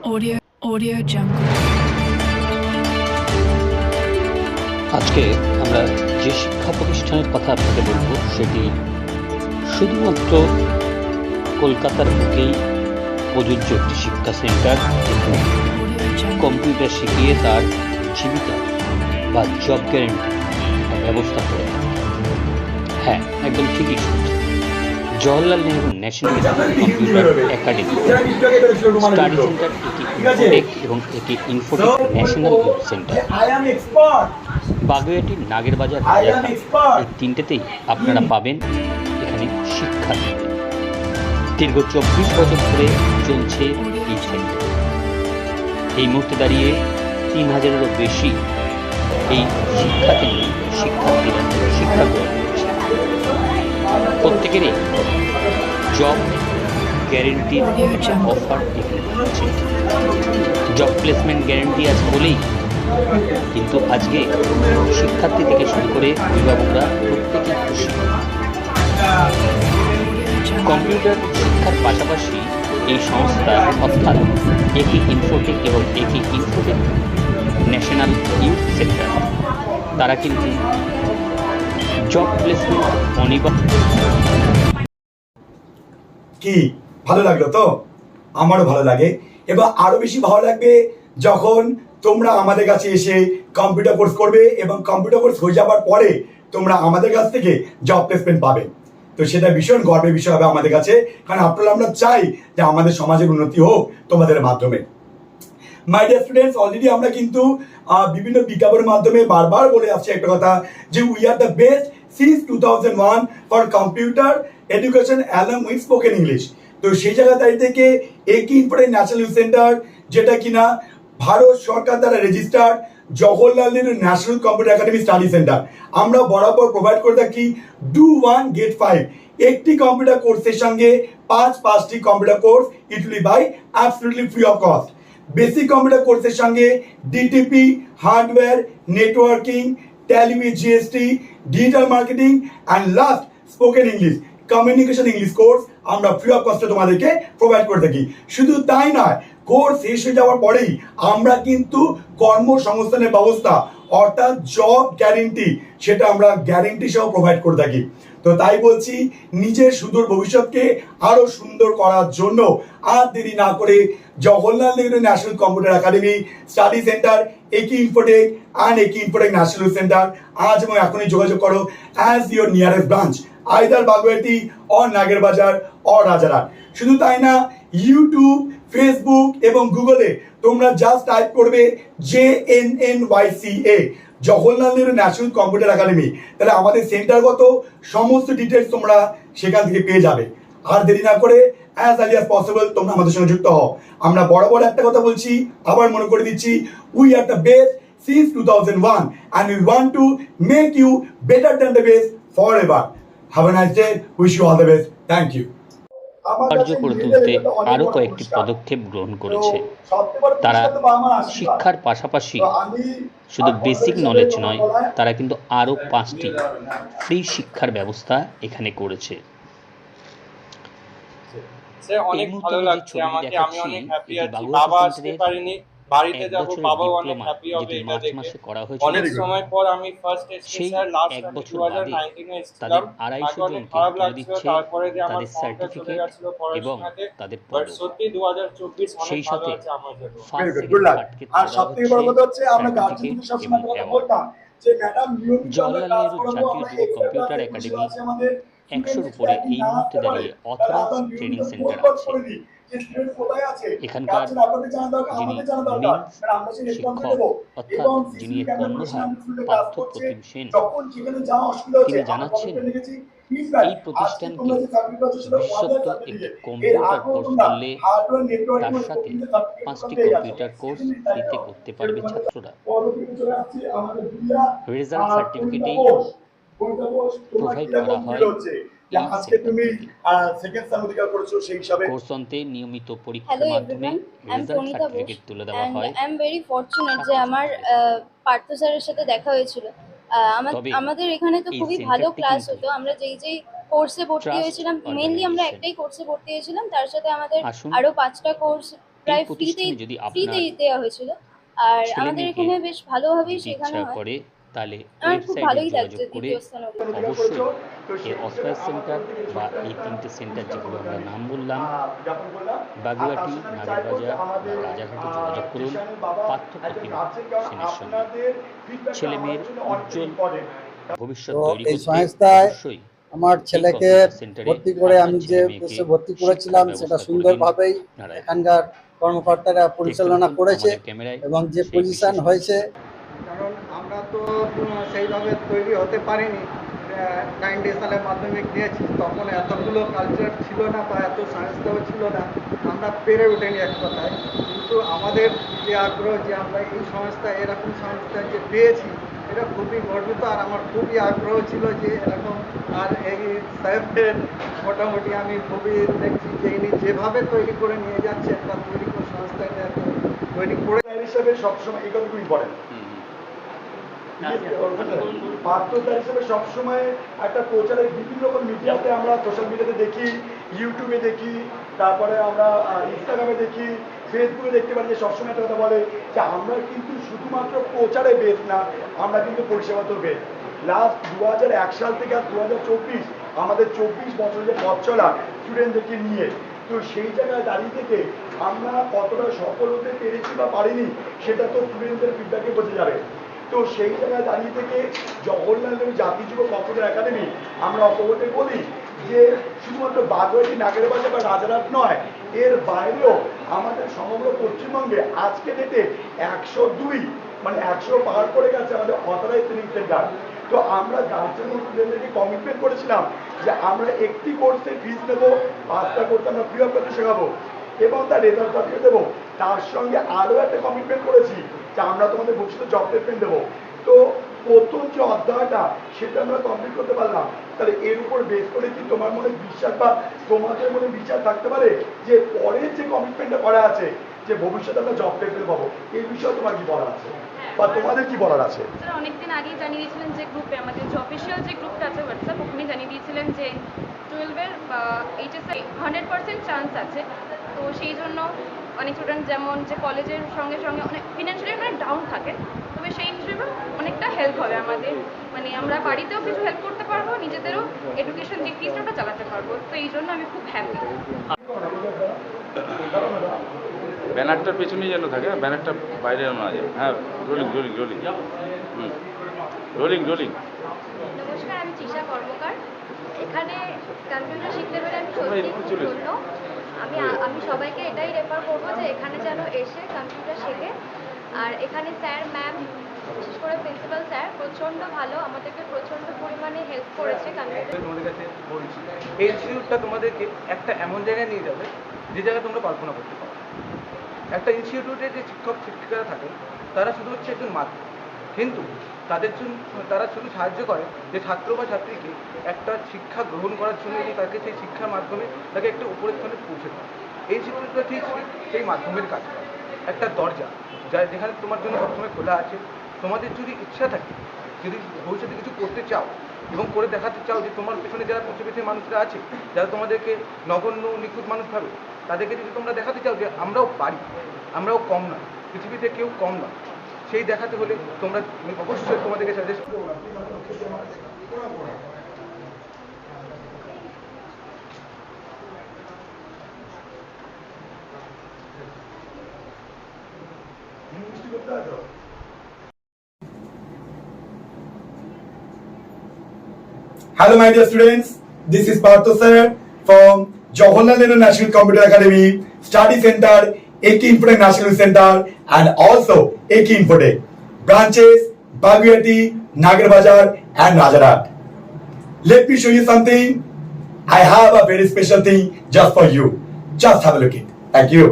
Audio Jungle. আজকে আমরা যে শিক্ষা প্রতিষ্ঠানের কথা আপনাকে বলবো সেটি শুধুমাত্র কলকাতার বুকেই প্রযোজ্য একটি শিক্ষা সেন্টার এবং কম্পিউটার শিখিয়ে তার জীবিকা বা জব গ্যারেন্টি ব্যবস্থা করে। হ্যাঁ, একদম ঠিকই শুনছেন। Jawaharlal Nehru national computer academy study centre, এটি ইনফোটেক এবং এটি Infotech national youth centre, Baguiati, নাগের বাজার, রাজারহাট, এই তিনটেতেই আপনারা পাবেন এখানে শিক্ষা। দীর্ঘ 24 বছর ধরে চলছে এই সেন্টার। এই মুহূর্তে দাঁড়িয়ে 3000-এরও বেশি এই শিক্ষাকেন্দ্রে শিক্ষার্থীরা শিক্ষা গ্রহণ করছে। প্রত্যেকেরই জব গ্যারেন্টির অফার এখানে হচ্ছে। জব প্লেসমেন্ট গ্যারেন্টি আছে বলেই কিন্তু আজকে শিক্ষার্থী থেকে শুরু করে অভিভাবকরা প্রত্যেকেই খুশি। কম্পিউটার শিক্ষার পাশাপাশি এই সংস্থা অর্থাৎ একি ইনফোটেক এবং একি ইনফোটেক ন্যাশনাল ইউথ সেন্টার, তারা কিন্তু জব প্লেসমেন্ট অনিবার্য। কি ভালো লাগলো তো? আমারও ভালো লাগে, এবং আরো বেশি ভালো লাগবে যখন তোমরা আমাদের কাছে এসে কম্পিউটার কোর্স করবে এবং কম্পিউটার কোর্স হয়ে যাওয়ার পরে তোমরা আমাদের কাছ থেকে জব প্লেসমেন্ট পাবে। তো সেটা ভীষণ গর্বের বিষয় হবে আমাদের কাছে, কারণ আপনারা আমরা চাই যে আমাদের সমাজের উন্নতি হোক তোমাদের মাধ্যমে। মাই ডিয়ার স্টুডেন্টস, অলরেডি আমরা কিন্তু বিভিন্ন বিজ্ঞাপনের মাধ্যমে বারবার বলে আসছি একটা কথা, যে we are the best since 2001 for computer education along with spoken English. তো সেই জায়গা দাঁড়িয়ে থেকে একি ইনফোটেক ন্যাশনাল ইউথ সেন্টার, যেটা কিনা ভারত সরকার দ্বারা registered Jawaharlal Nehru national computer academy study centre, আমরা বরাবর প্রোভাইড করে থাকি ডু 1 গেট 5। একটি কম্পিউটার কোর্সের সঙ্গে 5টি কম্পিউটার কোর্স ইটুলি by absolutely free of cost. Basic computer কোর্সের সঙ্গে DTP, hardware, networking, Tally with GST, digital marketing and last spoken English, communication English course আমরা ফ্রি অফ কস্টে তোমাদেরকে প্রোভাইড করে থাকি। শুধু তাই নয়, কোর্স শেষ হয়ে যাওয়ার পরেই আমরা কিন্তু কর্মসংস্থানের ব্যবস্থা অর্থাৎ জব গ্যারেন্টি, সেটা আমরা গ্যারেন্টি সহ প্রোভাইড করে থাকি। তো তাই বলছি, নিজের সুদূর ভবিষ্যৎকে আরো সুন্দর করার জন্য আর দেরি না করে Jawaharlal Nehru national computer academy study centre, একি ইনফোটেক অ্যান্ড একি ইনফোটেক ন্যাশনাল সেন্টার আজ এবং এখনই যোগাযোগ করো as your nearest branch, either Baguiati or নাগের বাজার অর রাজারহাট। শুধু তাই না, ইউটিউব, ফেসবুক এবং গুগলে তোমরা জাস্ট টাইপ করবে JNNYCA Jawaharlal Nehru national computer academy, তাহলে আমাদের সেন্টারগত সমস্ত ডিটেলস তোমরা সেখান থেকে পেয়ে যাবে। আর দেরি না করে অ্যাজ আর্লি অ্যাজ পসিবল তোমরা আমাদের সঙ্গে যুক্ত হও। আমরা বরাবর একটা কথা বলছি, আবার মনে করে দিচ্ছি, we are the best since 2001 and we want to make you better than the best forever. Have a nice day. Wish you all the best. Thank you. কার্য করে তুলতে আরও কয়েকটি পদক্ষেপ গ্রহণ করেছে। তারা শিক্ষার পাশাপাশি শুধু বেসিক নলেজ নয়, তারা কিন্তু আরও 5টি ফ্রি শিক্ষার ব্যবস্থা এখানে করেছে। অনেক ভালো লাগছে আমাকে, আমি অনেক হ্যাপি আছি। বাবা আসতে পারিনি, বাড়িতে যাব, বাবাও অনেক হ্যাপি হবে এটা দেখে। অনেক সময় পর আমি ফার্স্ট এসেছি স্যার, লাস্ট আমি 2019 এ এসেছিলাম, আমাকে অনেক খারাপ লাগছিল। তারপরে যে আমার ফর্মটা চলে গেছিল পড়াশোনাতে, বাট সত্যি 2024 অনেক ভালো আছে আমার জন্য। আর সবথেকে বড় কথা হচ্ছে, আমরা গার্জিয়ানদের সবসময় কথা বলতাম যে ম্যাডাম জওহরলাল নেহরু জাতীয় যুব কম্পিউটার একাডেমি 100-র উপরে এই মুহূর্তে দাঁড়িয়ে অথরাইজড ট্রেনিং সেন্টার আছে। এখানকার যিনি মেন শিক্ষক অর্থাৎ যিনি এর কর্ণধার পার্থ প্রতিম সেন, তিনি জানাচ্ছেন এই প্রতিষ্ঠানকে বিশেষত একটি কম্পিউটার কোর্স করলে তার সাথে 5টি কম্পিউটার কোর্স ফ্রিতে করতে পারবে ছাত্ররা। রেজাল্ট সার্টিফিকেটেই প্রোভাইড করা হয়। কোর্স অন্তে নিয়মিত পরীক্ষার মাধ্যমে রেজাল্ট সার্টিফিকেট তুলে দেওয়া হয়। আই এম ভেরি ফরচুনেট যে আমার পার্থ স্যারের সাথে দেখা হয়েছিল। আমাদের এখানে তো খুবই ভালো ক্লাস হতো। আমরা যেই কোর্সে ভর্তি হয়েছিলাম, মেইনলি আমরা একটাই কোর্সে ভর্তি হয়েছিলাম, তার সাথে আমাদের আরো 5টা কোর্স প্রায় প্রতিষ্ঠানে যদি ফ্রিতেই আপনার দেওয়া হয়েছিল। আর আমাদের ছেলে-মেয়েকে এখানে বেশ ভালোভাবেই যদি শেখানো ইচ্ছা হয়। করে তাহলে আমার খুব ওয়েবসাইটে ভালোই লাগছে যোগাযোগ করে দ্বিতীয় স্থান অধিকার। অবশ্যই এই অস্কার সেন্টার বা এই 3টে সেন্টার যেগুলো আমরা নাম বললাম, বাগুইআটি, নাগেরবাজার বা রাজারহাটে যোগাযোগ করুন পার্থপ্রতিম সেনের সঙ্গে। ছেলেমেয়ের উজ্জ্বল ভবিষ্যৎ তো তৈরি এই করতে সংস্থায় অবশ্যই আমার এই ছেলেকে কম্পিউটার সেন্টারে ভর্তি করে আপনার আমি যে ছেলে-মেয়েকে উদ্দেশ্যে ভর্তি শিক্ষার করেছিলাম সেটা ব্যবস্থা করে দিন সুন্দরভাবেই আপনারা। এখানকার কর্মকর্তারা দেখতে পরিচালনা থাকুন করেছে আমাদের ক্যামেরায় এবং যে সেই পজিশন বিশেষ হয়েছে। কারণ আমরা তো সেইভাবে তৈরি হতে পারিনি। 90 সালে মাধ্যমিক দিয়েছি, তখন এতগুলো কালচার ছিল না বা এত সংস্থাও ছিল না, আমরা পেরে ওঠেনি এক কথায়। কিন্তু আমাদের যে আগ্রহ যে আমরা এই সংস্থা এরকম সংস্থা যে পেয়েছি, এটা খুবই গর্বিত। আর আমার খুবই আগ্রহ ছিল যে এরকম, আর এই সাহেবদের মোটামুটি আমি খুবই দেখছি যে ইনি যেভাবে তৈরি করে নিয়ে যাচ্ছে একটা তৈরি করে সংস্থাটা তৈরি করে হিসেবে সবসময় এই কথাগুলো ইম্পর্টেন্ট। বাধ্যতা হিসেবে সবসময় একটা প্রচারের বিভিন্ন রকম মিডিয়াতে আমরা সোশ্যাল মিডিয়াতে দেখি, ইউটিউবে দেখি, তারপরে আমরা ইনস্টাগ্রামে দেখি, ফেসবুকে দেখতে পারি যে সবসময় একটা কথা বলে যে আমরা কিন্তু শুধুমাত্র প্রচারে বেস না, আমরা কিন্তু পরিষেবাতেও বেস। লাস্ট 2001 সাল থেকে আর 2024 আমাদের 24 বছর যে পথ চলা স্টুডেন্টদেরকে নিয়ে, তো সেই জায়গায় দাঁড়িয়ে থেকে আমরা কতটা সফল হতে পেরেছি বা পারিনি সেটা তো স্টুডেন্টদের ফিডব্যাকে বোঝা যাবে। তো সেই জায়গায় দাঁড়িয়ে থেকে জওহরলাল নেহরু জাতীয় যুব কম্পিউটার একাডেমি আমরা অপবর্তে বলি যে শুধুমাত্র বাগুইআটি, নাগেরবাজার বা রাজারহাট নয়, এর বাইরেও আমাদের সমগ্র পশ্চিমবঙ্গে আজকে ডেটে 102 মানে 100 পার করে গেছে আমাদের অথরাইজড ট্রেনিং সেন্টার। তো আমরা গার্জেন স্টুডেন্টদেরকে কমিটমেন্ট করেছিলাম যে আমরা একটি কোর্সে ফিস নেবো, 5টা কোর্স আমরা ফ্রি অফ করতে শেখাবো এবং তার রেজাল্ট সার্টিফিকেট দেবো। তার সঙ্গে আরও একটা কমিটমেন্ট করেছি যে আমরা তোমাদের ভবিষ্যতে জব প্লেসমেন্ট দেবো। তো প্রথম যে অধ্যায়টা সেটা আমরা কমপ্লিট করতে পারলাম, তাহলে এর উপর বেস করে কি তোমার মনে বিশ্বাস বা তোমাদের মনে বিশ্বাস থাকতে পারে যে পরের যে কমিটমেন্টটা করা আছে যে ভবিষ্যতে আমরা জব প্লেসমেন্ট পাবো, এই বিষয়ে তোমার কি বলার আছে বা তোমাদের কি বলার আছে? স্যার অনেকদিন আগেই জানিয়ে দিয়েছিলেন যে গ্রুপে, আমাদের যে অফিসিয়াল যে গ্রুপটা আছে হোয়াটসঅ্যাপ, ওখানে জানিয়ে দিয়েছিলেন যে 12-এর বা এইচএসে 100% চান্স আছে। তো সেই জন্য অনেক স্টুডেন্ট যেমন যে কলেজের সঙ্গে সঙ্গে অনেক ফিনান্সিয়ালি অনেক ডাউন থাকে, তবে সেই হিসেবে অনেকটা হেল্প হবে আমাদের, মানে আমরা বাড়িতেও কিছু হেল্প করতে পারবো, নিজেদেরও এডুকেশন দিক দিয়ে ওটা চালাতে পারবো। তো এই জন্য আমি খুব হ্যাপি। ব্যানারটার পেছনেই যেন থাকে, ব্যানারটা বাইরে যেন না যায়। হ্যাঁ, rolling rolling rolling rolling rolling. নমস্কার, আমি তৃষা কর্মকার। এখানে কম্পিউটার শিখতে পেরে আমি সত্যি খুব ধন্য। আমি সবাইকে এটাই রেফার করবো যে এখানে যেন এসে কম্পিউটার শেখে। আর এখানে স্যার ম্যাম, বিশেষ করে প্রিন্সিপাল স্যার প্রচণ্ড ভালো, আমাদেরকে প্রচণ্ড পরিমাণে হেল্প করেছে কম্পিউটার। তোমাদের কাছে বলছি, এই ইনস্টিটিউটটা তোমাদেরকে একটা এমন জায়গায় নিয়ে যাবে যে জায়গায় তোমরা কল্পনা করতে পারো। একটা ইনস্টিটিউটে যে শিক্ষক শিক্ষিকারা থাকে তারা শুধু হচ্ছে একজন মাধ্যম, কিন্তু তাদের জন্য তারা শুধু সাহায্য করে যে ছাত্র বা ছাত্রীকে একটা শিক্ষা গ্রহণ করার জন্য এবং তাকে সেই শিক্ষার মাধ্যমে তাকে একটা উপরের স্থানে পৌঁছে দেয়। এই ইনস্টিটিউটটা ঠিক সেই মাধ্যমের কাজ করে, একটা দরজা যেখানে তোমার জন্য সবসময় খোলা আছে। তোমাদের যদি ইচ্ছা থাকে, যদি ভবিষ্যতে কিছু করতে চাও এবং করে দেখাতে চাও যে তোমার পেছনে যারা প্রতিবেশী মানুষরা আছে, যারা তোমাদেরকে নগণ্য নিখুঁত মানুষ ভাবে, তাদেরকে যদি তোমরা দেখাতে চাও যে আমরাও পারি, আমরাও কম না, পৃথিবীতে কেউ কম না, সেই দেখাতে হলে তোমরা অবশ্যই তোমাদেরকে সাজেস্ট করবো। Hello my dear students, this is Partho sir from Jawaharlal Nehru National Computer Academy, Study Center, AK Infotech National Center and also AK Infotech. Branches, Baguiati, Nagarbajar and Rajarhat. Let me show you something. I have a very special thing just for you. Just have a look at it. Thank you.